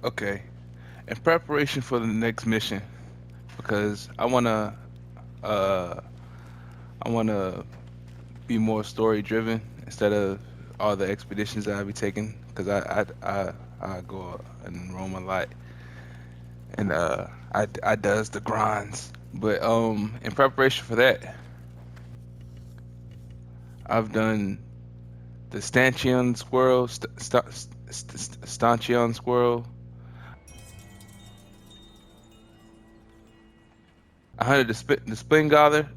Okay. In preparation for the next mission, because uh I wanna be more story driven instead of all the expeditions that I be taking. Because I go and roam a lot, and I does the grinds. But in preparation for that, I've done the stanchion squirrel, stanchion squirrel. I hunted the spin glider,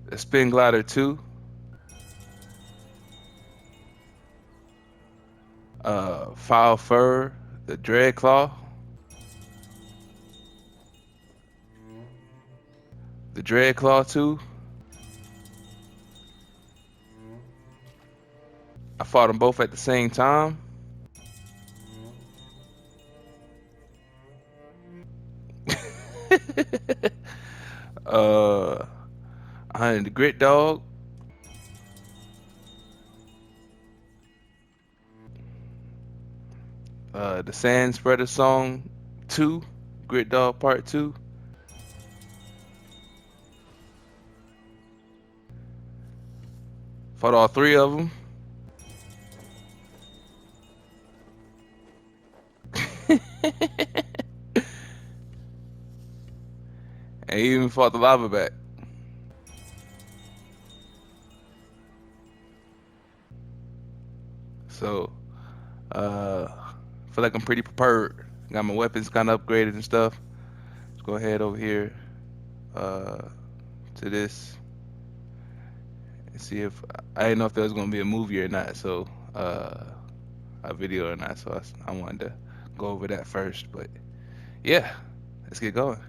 the spin glider 2, foul fur, the dread claw, the dread claw 2. I fought them both at the same time. uh, I hunted the grit dog, the sand spreader song 2, grit dog part 2. Fought all three of them. And even fought the lava back. So, feel like I'm pretty prepared. Got my weapons kind of upgraded and stuff. Let's go ahead over here uh, to this and see if I didn't know if there was gonna be a movie or not. So, a video or not. So I wanted to go over that first. But yeah, let's get going.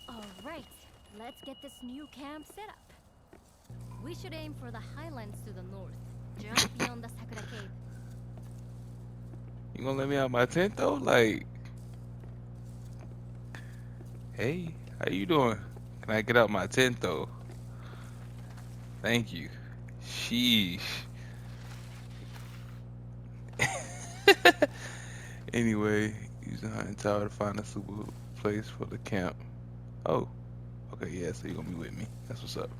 All right, let's get this new camp set up. We should aim for the highlands to the north, just beyond the Sakura Cave. You gonna let me out my tent though? Like, hey, how you doing? Can I get out my tent though? Thank you. Sheesh. Anyway, use the hunting tower to find a suitable place for the camp. Oh, okay, yeah, so you're gonna be with me. That's what's up.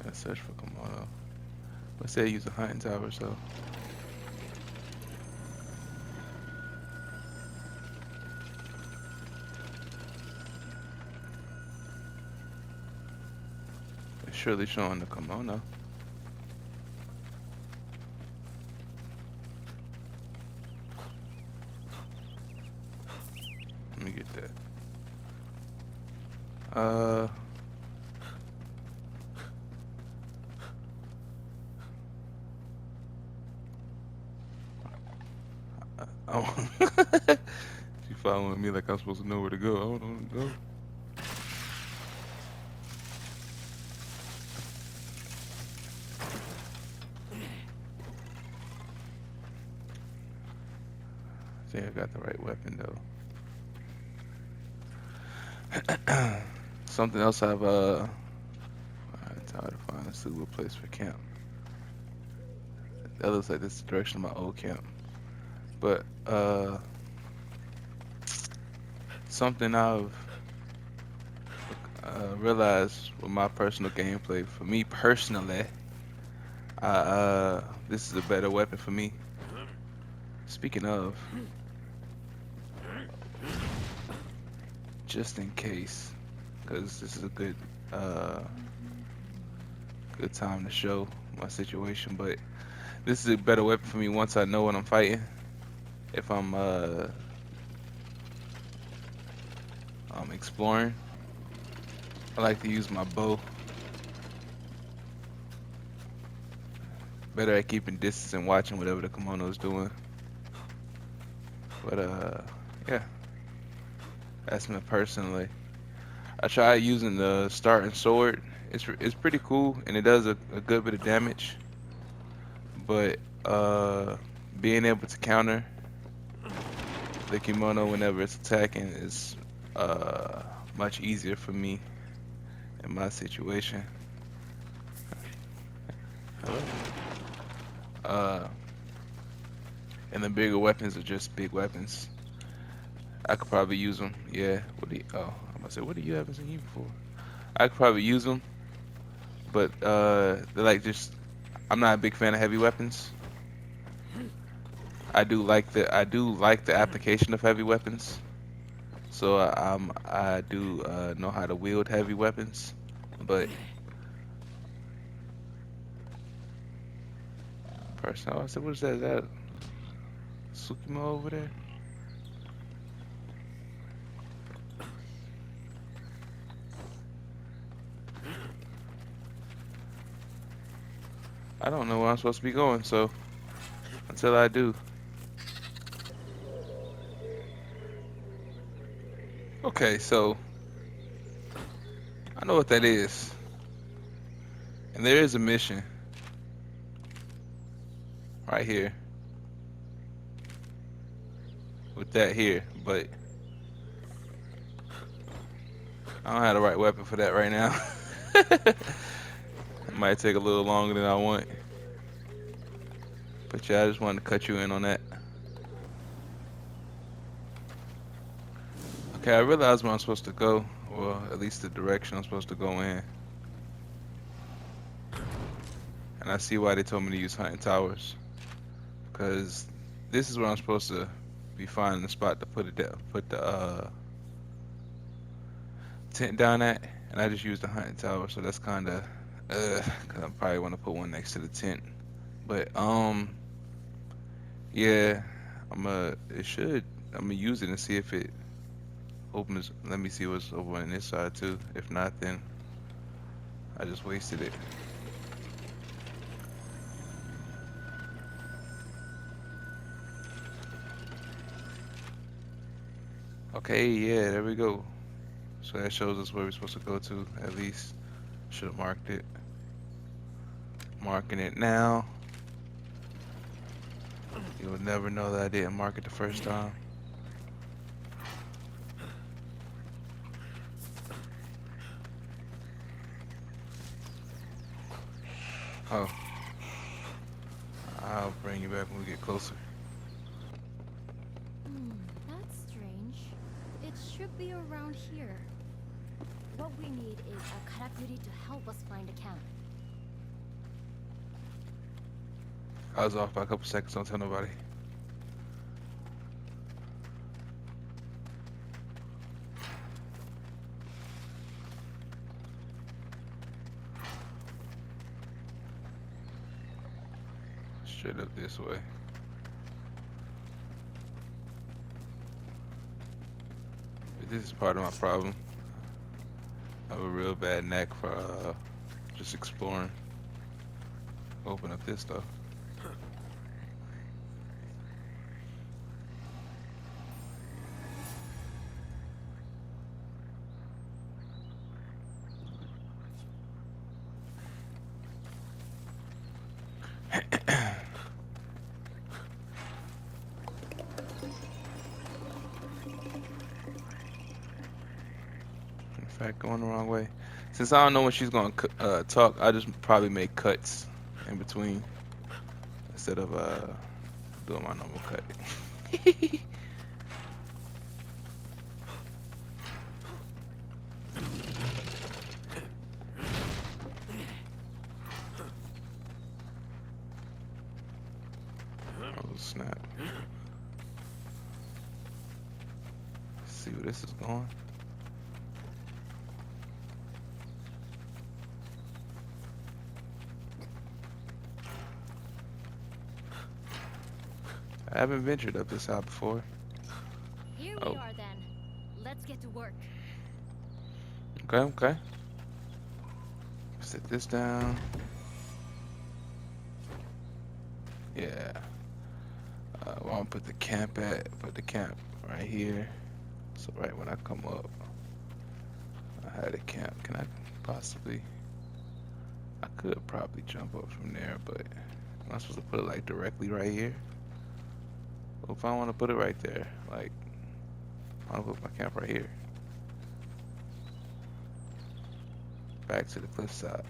Let's search for Komodo. Let's say use a hunting tower, so it's surely showing the kimono. Let me get that. Uh, oh, she following me like I'm supposed to know where to go. I don't know where to go. I think I got the right weapon though. Something else it's hard to find a suitable place for camp. That looks like this is the direction of my old camp. But something I've realized with my personal gameplay, for me personally, this is a better weapon for me. Speaking of, just in case, because this is a uh, good time to show my situation. But this is a better weapon for me once I know what I'm fighting. If I'm exploring, I like to use my bow. Better at keeping distance and watching whatever the kimono's doing. But yeah, that's me personally. I tried using the starting sword. It's pretty cool and it does a good bit of damage. But being able to counter the kimono whenever it's attacking is uh much easier for me in my situation. Hello. Uh, and the bigger weapons are just big weapons. I could probably use them. Yeah. What do you? Oh, I'm gonna say, what do you haven't seen you before? I could probably use them, but they're like just. I'm not a big fan of heavy weapons. I do like the application of heavy weapons. So I do know how to wield heavy weapons, but personally, I said, what is that? Is that Sukimo over there? I don't know where I'm supposed to be going, so until I do. Okay, so I know what that is, and there is a mission right here with that here, but I don't have the right weapon for that right now. It might take a little longer than I want, but yeah, I just wanted to cut you in on that. Okay, I realize where I'm supposed to go, or at least the direction I'm supposed to go in, and I see why they told me to use hunting towers, because this is where I'm supposed to be finding the spot to put it down, put the tent down at, and I just used the hunting tower, so that's kind of 'cause I probably want to put one next to the tent, but yeah, it should, I'm gonna use it and see if it opens. Let me see what's over on this side too. If not, then I just wasted it. Okay, yeah, there we go. So that shows us where we're supposed to go to, at least. Should have marked it. Marking it now. You'll never know that I didn't mark it the first time. Oh, I'll bring you back when we get closer. Hmm, that's strange. It should be around here. What we need is a karakuri to help us find a camp. I was off by a couple seconds, don't tell nobody. Straight up this way. This is part of my problem. I have a real bad knack for just exploring. Open up this stuff. In fact, going the wrong way. Since I don't know when she's gonna talk, I just probably make cuts in between instead of doing my normal cut. Oh snap! Let's see where this is going. I haven't ventured up this side before. Here we Oh, are then. Let's get to work. okay, okay. Set this down. Yeah. Where I'm put the camp at? Put the camp right here. So right when I come up, I had a camp. Can I possibly? I could probably jump up from there, but am I supposed to put it like directly right here? Well, if I want to put it right there, like I'll put my camp right here. Back to the cliffside.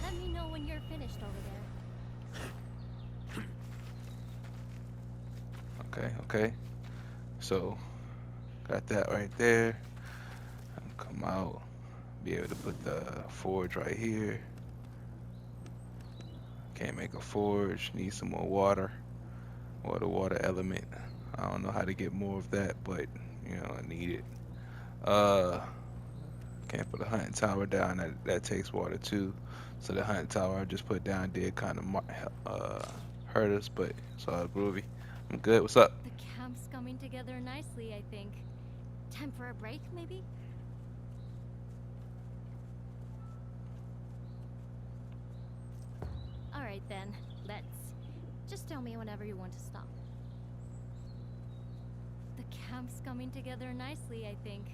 Let me know when you're finished over there. Okay, okay. So got that right there. Come out. Be able to put the forge right here. Can't make a forge. Need some more water. Or the water element. I don't know how to get more of that, but you know, I need it. Uh, can't put a hunting tower down. That takes water too. So the hunting tower I just put down did kind of hurt us, but it's all groovy. I'm good. What's up? The camp's coming together nicely, I think. Time for a break, maybe? Alright then, let's. Just tell me whenever you want to stop. The camp's coming together nicely, I think.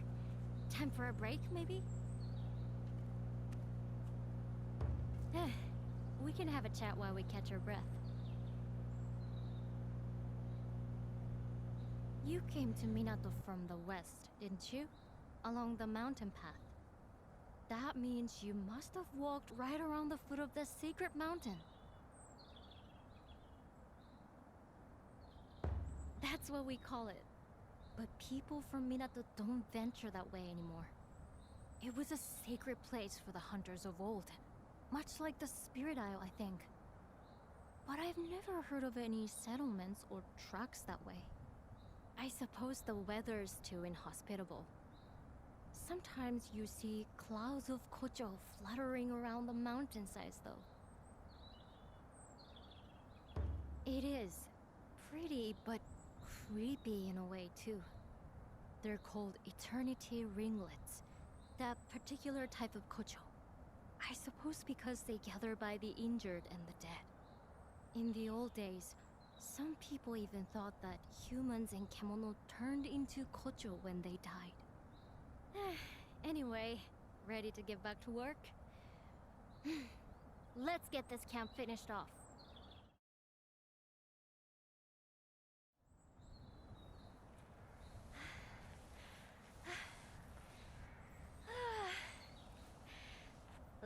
Time for a break, maybe? We can have a chat while we catch our breath. You came to Minato from the west, didn't you? Along the mountain path. That means you must have walked right around the foot of the secret mountain. That's what we call it. But people from Minato don't venture that way anymore. It was a sacred place for the hunters of old. Much like the Spirit Isle, I think. But I've never heard of any settlements or tracks that way. I suppose the weather's too inhospitable. Sometimes you see clouds of kocho fluttering around the mountainsides, though. It is pretty, but creepy in a way, too. They're called eternity ringlets, that particular type of kocho. I suppose because they gather by the injured and the dead. In the old days, some people even thought that humans and kemono turned into kocho when they died. Anyway, ready to get back to work? Let's get this camp finished off.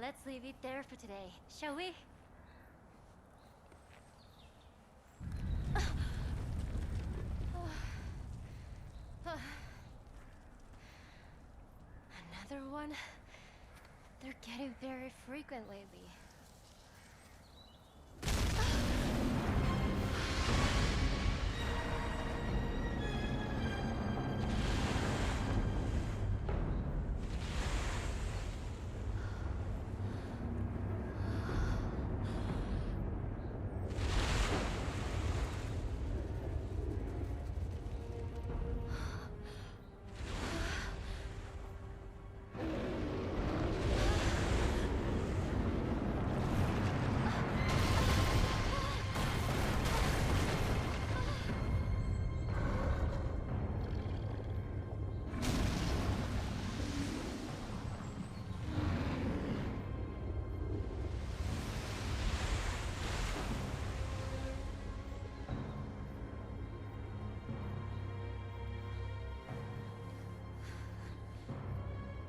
Let's leave it there for today, shall we? Another one? They're getting very frequent lately.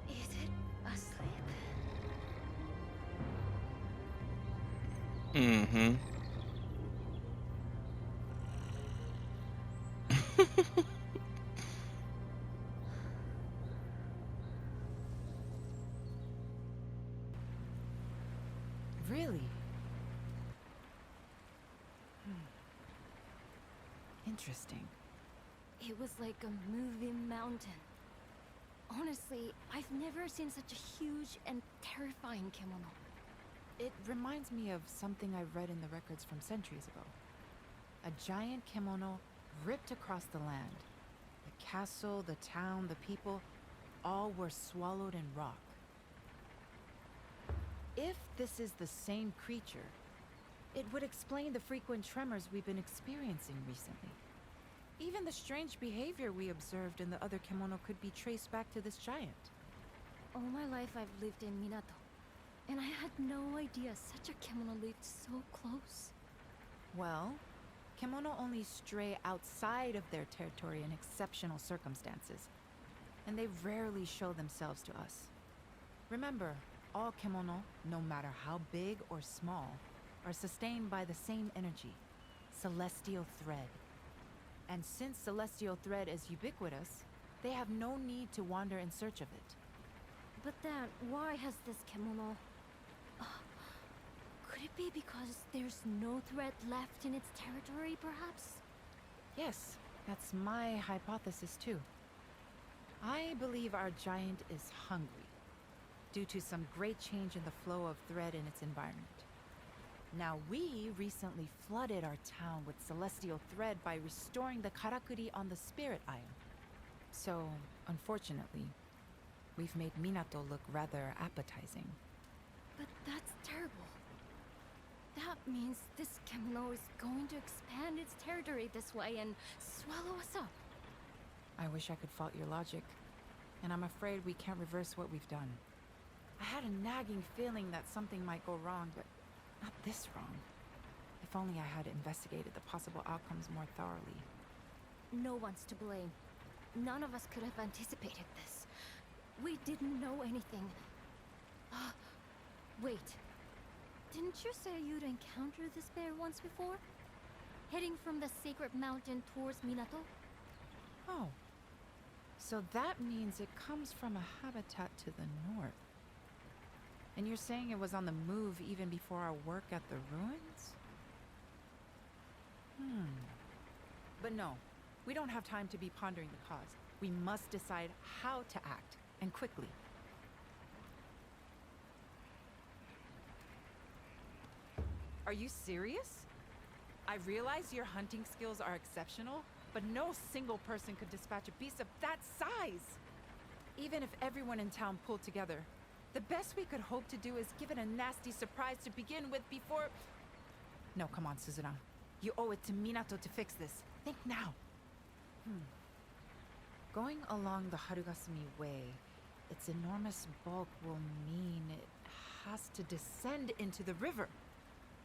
Is it asleep? Mm-hmm. Really? Interesting. It was like a moving mountain. Honestly, I've never seen such a huge and terrifying kemono. It reminds me of something I read in the records from centuries ago. A giant kimono ripped across the land. The castle, the town, the people, all were swallowed in rock. If this is the same creature, it would explain the frequent tremors we've been experiencing recently. Even the strange behavior we observed in the other kimono could be traced back to this giant. All my life I've lived in Minato. And I had no idea such a kimono lived so close. Well, kimono only stray outside of their territory in exceptional circumstances, and they rarely show themselves to us. Remember, all kimono, no matter how big or small, are sustained by the same energy, celestial thread. And since celestial thread is ubiquitous, they have no need to wander in search of it. But then, why has this kimono... Could it be because there's no thread left in its territory, perhaps? Yes, that's my hypothesis too. I believe our giant is hungry, due to some great change in the flow of thread in its environment. Now, we recently flooded our town with celestial thread by restoring the karakuri on the spirit isle. So, unfortunately, we've made Minato look rather appetizing. But that's terrible. That means this kimono is going to expand its territory this way and swallow us up. I wish I could fault your logic, and I'm afraid we can't reverse what we've done. I had a nagging feeling that something might go wrong, but not this wrong. If only I had investigated the possible outcomes more thoroughly. No one's to blame. None of us could have anticipated this. We didn't know anything. Wait. Didn't you say you'd encountered this bear once before? Heading from the sacred mountain towards Minato? Oh. So that means it comes from a habitat to the north. And you're saying it was on the move even before our work at the ruins? But no, we don't have time to be pondering the cause. We must decide how to act, and quickly. Are you serious? I realize your hunting skills are exceptional, but no single person could dispatch a beast of that size. Even if everyone in town pulled together, the best we could hope to do is give it a nasty surprise to begin with before... No, come on, Suzuna. You owe it to Minato to fix this. Think now. Going along the Harugasumi Way, its enormous bulk will mean it has to descend into the river.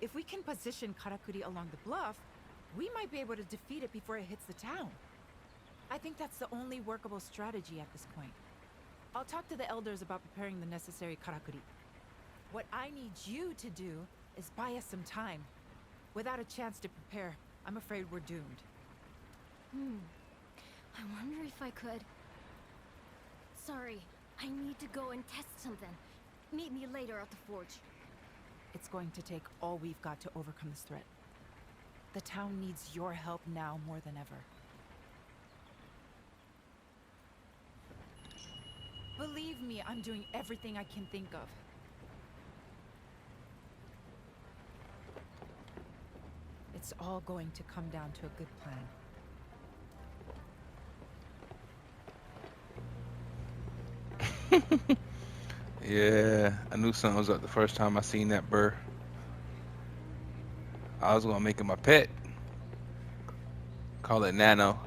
If we can position Karakuri along the bluff, we might be able to defeat it before it hits the town. I think that's the only workable strategy at this point. I'll talk to the elders about preparing the necessary Karakuri. What I need you to do is buy us some time. Without a chance to prepare, I'm afraid we're doomed. I wonder if I could... Sorry, I need to go and test something. Meet me later at the forge. It's going to take all we've got to overcome this threat. The town needs your help now more than ever. Believe me, I'm doing everything I can think of. It's all going to come down to a good plan. Yeah, I knew something was up the first time I seen that burr. I was gonna make it my pet, call it Nano,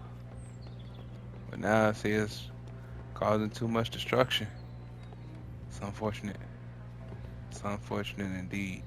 but now I see it's causing too much destruction. It's unfortunate. It's unfortunate indeed.